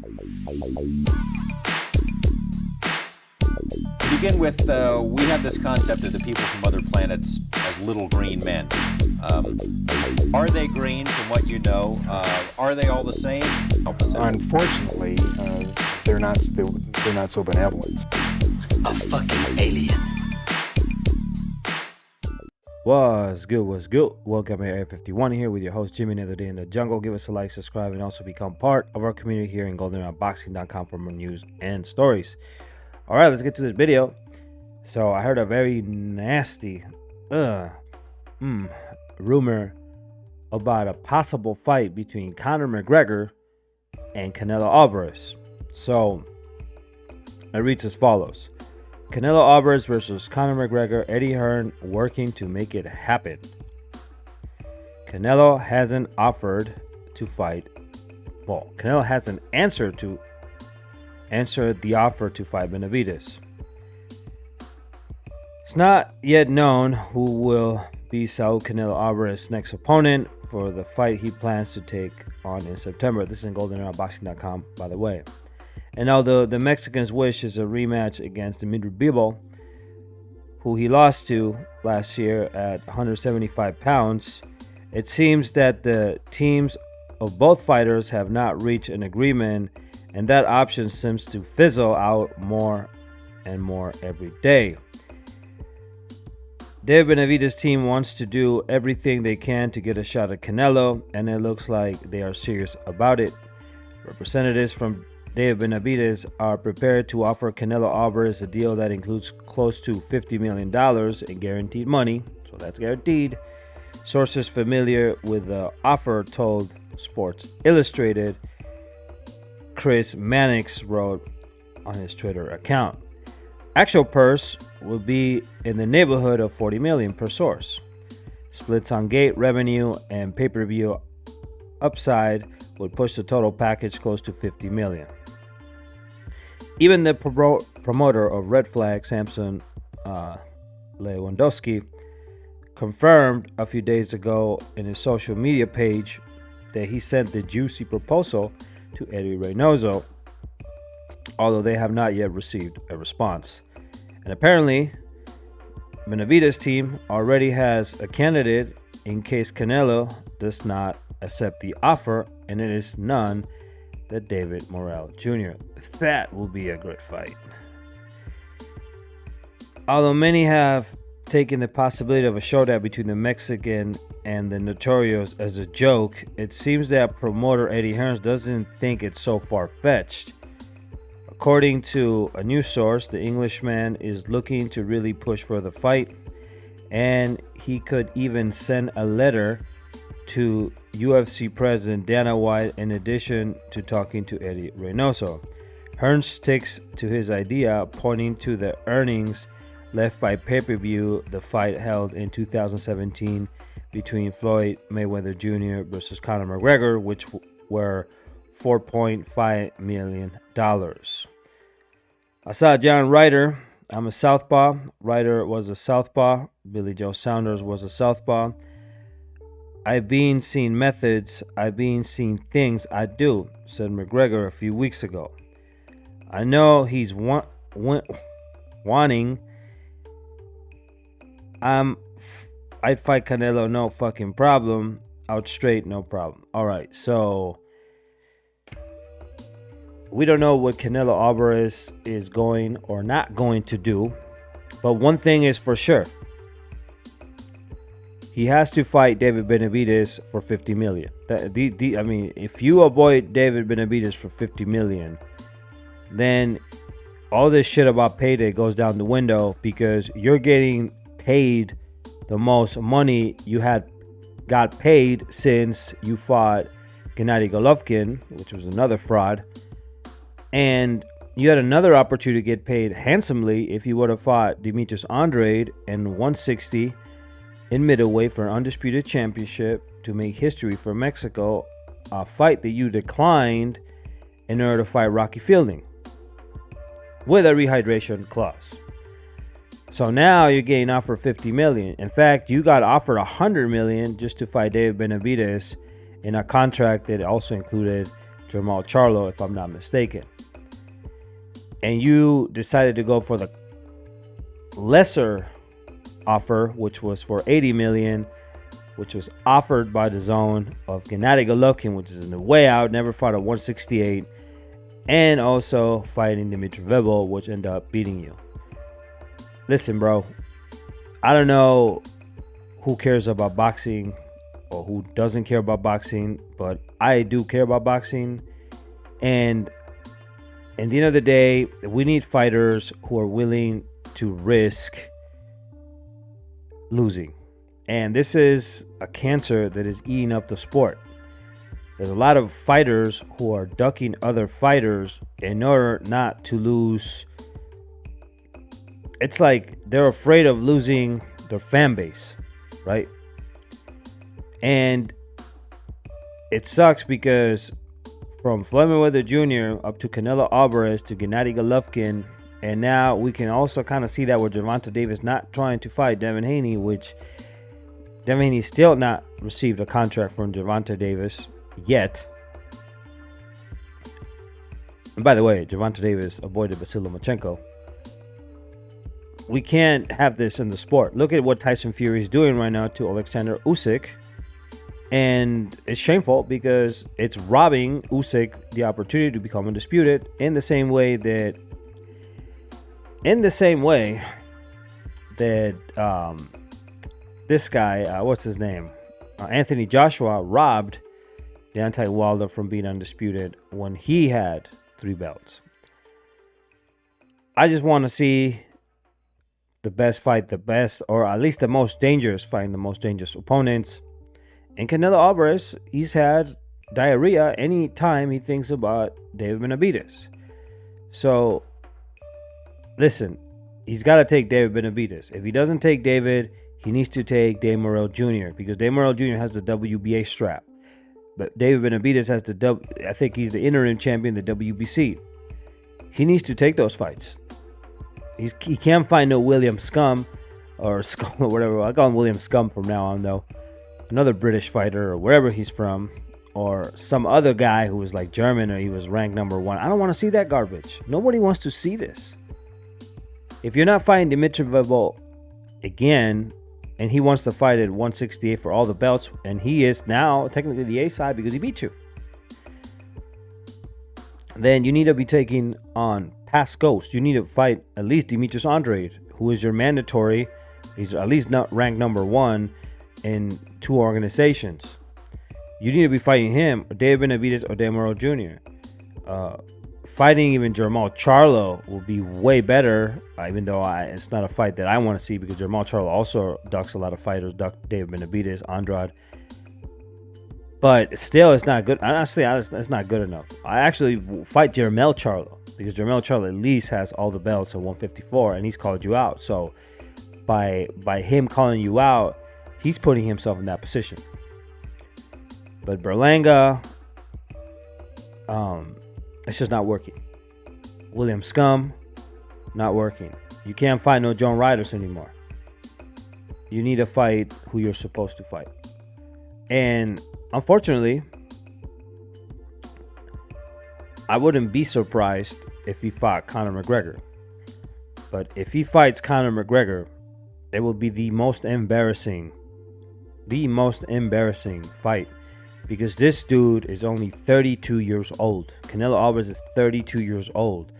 To begin with, we have this concept of the people from other planets as little green men. Are they green from what you know? Are they all the same? Unfortunately, they're not so benevolent. A fucking alien. What's good? What's good? Welcome to Area 51 here with your host Jimmy. Another day in the jungle. Give us a like, subscribe, and also become part of our community here in goldenroundboxing.com for more news and stories. All right, let's get to this video. So I heard a very nasty rumor about a possible fight between Connor McGregor and Canelo Alvarez. So it reads as follows: Canelo Alvarez versus Connor McGregor, Eddie Hearn working to make it happen. Canelo hasn't offered to fight. Well, Canelo hasn't answered the offer to fight Benavidez. It's not yet known who will be Saul Canelo Alvarez's next opponent for the fight he plans to take on in September. This is in goldenroundboxing.com, by the way. And although the Mexican's wish is a rematch against Dimitri Bivol, who he lost to last year at 175 pounds, it seems that the teams of both fighters have not reached an agreement, and that option seems to fizzle out more and more every day. David Benavidez' team wants to do everything they can to get a shot at Canelo, and it looks like they are serious about it. Representatives from David Benavidez are prepared to offer Canelo Alvarez a deal that includes close to $50 million in guaranteed money, so that's guaranteed. Sources familiar with the offer told Sports Illustrated. Chris Mannix wrote on his Twitter account. Actual purse will be in the neighborhood of $40 million per source. Splits on gate revenue and pay-per-view upside would push the total package close to $50 million. Even the promoter of Red Flag, Samson Lewandowski, confirmed a few days ago in his social media page that he sent the juicy proposal to Eddie Reynoso, although they have not yet received a response. And apparently, Benavidez' team already has a candidate in case Canelo does not accept the offer, and it is none but David Morrell Jr. That will be a great fight. Although many have taken the possibility of a showdown between the Mexican and the Notorious as a joke, it seems that promoter Eddie Hearn doesn't think it's so far-fetched. According to a news source, the Englishman is looking to really push for the fight, and he could even send a letter to UFC President Dana White in addition to talking to Eddie Reynoso. Hearn sticks to his idea, pointing to the earnings left by pay-per-view the fight held in 2017 between Floyd Mayweather Jr. versus Conor McGregor, which were $4.5 million. I saw John Ryder. I'm a southpaw. Ryder was a southpaw. Billy Joe Saunders was a southpaw. I've been seeing methods. I've been seeing things I do, said McGregor a few weeks ago. I know he's wanting. I'd fight Canelo, no fucking problem. Out straight, no problem. All right, so we don't know what Canelo Alvarez is going or not going to do, but one thing is for sure. He has to fight David Benavidez for $50 million. I mean, if you avoid David Benavidez for $50 million, then all this shit about payday goes down the window, because you're getting paid the most money you had got paid since you fought Gennady Golovkin, which was another fraud. And you had another opportunity to get paid handsomely if you would have fought Demetrius Andrade in 160 in middleweight for an undisputed championship to make history for Mexico, a fight that you declined in order to fight Rocky Fielding with a rehydration clause. So now you're getting offered $50 million. In fact, you got offered $100 million just to fight David Benavidez in a contract that also included Jermall Charlo, if I'm not mistaken. And you decided to go for the lesser offer, which was for 80 million, which was offered by the zone of Gennady Golovkin, which is in the way out, never fought at 168, and also fighting Dimitri Bivol, which ended up beating you. Listen, bro, I don't know who cares about boxing or who doesn't care about boxing, but I do care about boxing. And at the end of the day, we need fighters who are willing to risk losing. And this is a cancer that is eating up the sport. There's a lot of fighters who are ducking other fighters in order not to lose. It's like they're afraid of losing their fan base, right? And it sucks because from Floyd Mayweather Jr. up to Canelo Alvarez to Gennady Golovkin, and now we can also kind of see that with Gervonta Davis not trying to fight Devin Haney, which Devin Haney still not received a contract from Gervonta Davis yet. And by the way, Gervonta Davis avoided Vasily Lomachenko. We can't have this in the sport. Look at what Tyson Fury is doing right now to Alexander Usyk. And it's shameful because it's robbing Usyk the opportunity to become undisputed in the same way that this guy, what's his name? Anthony Joshua robbed Deontay Wilder from being undisputed when he had 3 belts. I just want to see the best fight the best, or at least the most dangerous, fighting the most dangerous opponents. And Canelo Alvarez, he's had diarrhea any time he thinks about David Benavidez. So, listen, he's got to take David Benavidez. If he doesn't take David, he needs to take Dave Morrell Jr. because Dave Morrell Jr. has the WBA strap. But David Benavidez has I think he's the interim champion, the WBC. He needs to take those fights. He can't find no William Scum or Scum or whatever. I call him William Scum from now on, though. Another British fighter or wherever he's from, or some other guy who was like German or he was ranked number 1. I don't want to see that garbage. Nobody wants to see this. If you're not fighting Dimitri Bivol again, and he wants to fight at 168 for all the belts, and he is now technically the A side because he beat you, then you need to be taking on past ghosts. You need to fight at least Demetrius Andrade, who is your mandatory. He's at least not ranked number 1 in 2 organizations. You need to be fighting him, or David Benavidez, or Dave Morrell Jr. Fighting even Jermall Charlo will be way better, even though it's not a fight that I want to see because Jermall Charlo also ducks a lot of fighters, ducked David Benavidez, Andrade. But still, it's not good. Honestly, it's not good enough. I actually fight Jermall Charlo because Jermall Charlo at least has all the belts at 154, and he's called you out. So by him calling you out, he's putting himself in that position. But Berlanga, it's just not working. William Scum, not working. You can't fight no Joan Riders anymore. You need to fight who you're supposed to fight. And unfortunately, I wouldn't be surprised if he fought Connor McGregor. But if he fights Connor McGregor, it will be the most embarrassing fight. Because this dude is only 32 years old. Canelo Alvarez is 32 years old.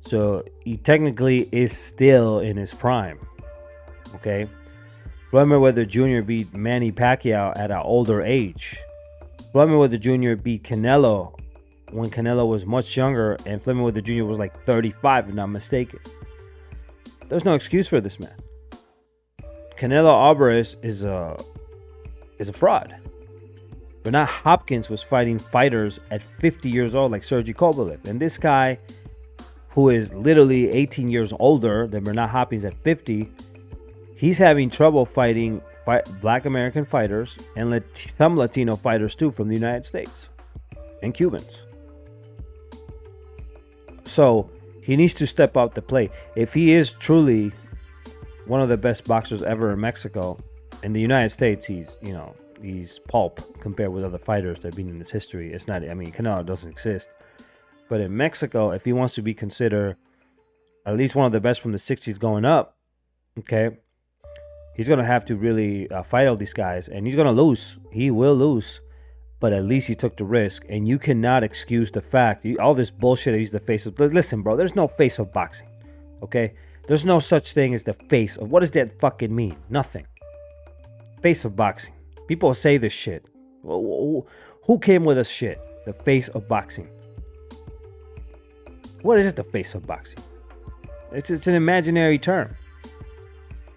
So he technically is still in his prime. Okay? Floyd Mayweather Jr. beat Manny Pacquiao at an older age. Floyd Mayweather Jr. beat Canelo when Canelo was much younger. And Floyd Mayweather Jr. was like 35, if not mistaken. There's no excuse for this man. Canelo Alvarez is a fraud. Bernard Hopkins was fighting fighters at 50 years old like Sergey Kovalev. And this guy, who is literally 18 years older than Bernard Hopkins at 50, he's having trouble fighting Black American fighters and some Latino fighters too from the United States and Cubans. So he needs to step up the plate. If he is truly one of the best boxers ever in Mexico, in the United States, he's he's pulp compared with other fighters that have been in his history. It's not. I mean, Canelo doesn't exist. But in Mexico, if he wants to be considered at least one of the best from the 60s going up, okay, he's going to have to really fight all these guys. And he's going to lose. He will lose. But at least he took the risk. And you cannot excuse the fact, all this bullshit that he's the face of. Listen, bro, there's no face of boxing. Okay? There's no such thing as the face of. What does that fucking mean? Nothing. Face of boxing. People say this shit. Who came with this shit? The face of boxing. What is the face of boxing? It's an imaginary term.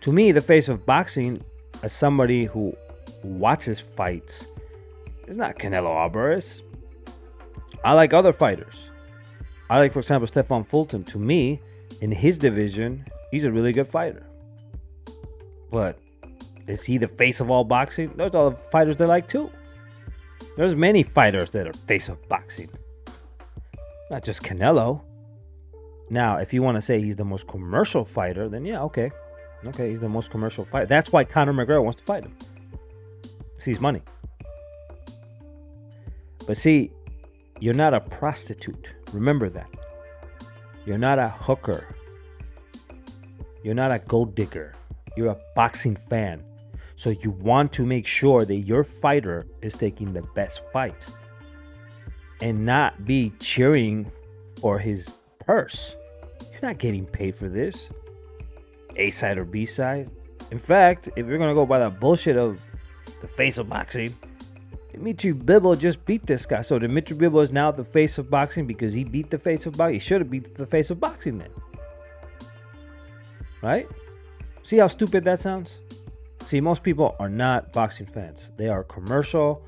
To me, the face of boxing, as somebody who watches fights, is not Canelo Alvarez. I like other fighters. I like, for example, Stefan Fulton. To me, in his division, he's a really good fighter. But is he the face of all boxing? There's other fighters that like too. There's many fighters that are face of boxing. Not just Canelo. Now, if you want to say he's the most commercial fighter, then yeah, okay. Okay, he's the most commercial fighter. That's why Connor McGregor wants to fight him. Sees money. But see, you're not a prostitute. Remember that. You're not a hooker. You're not a gold digger. You're a boxing fan. So you want to make sure that your fighter is taking the best fights and not be cheering for his purse. You're not getting paid for this. A side or B side. In fact, if you're going to go by the bullshit of the face of boxing, Dimitri Bivol just beat this guy. So Dimitri Bivol is now the face of boxing because he beat the face of boxing. He should have beat the face of boxing then. Right? See how stupid that sounds? See, most people are not boxing fans. They are commercial.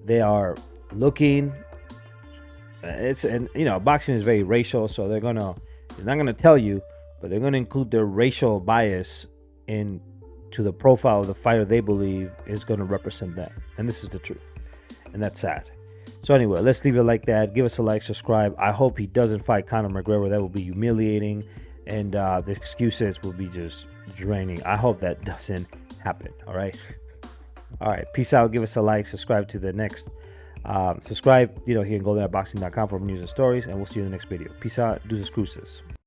They are looking. Boxing is very racial, so they're not gonna tell you, but they're gonna include their racial bias into the profile of the fighter they believe is gonna represent that. And this is the truth. And that's sad. So anyway, let's leave it like that. Give us a like, subscribe. I hope he doesn't fight Conor McGregor. That will be humiliating. And the excuses will be just draining. I hope that doesn't happen. All right. Peace out. Give us a like. Subscribe to the next. Subscribe, here at goldenboxing.com for news and stories. And we'll see you in the next video. Peace out. Deuces cruces.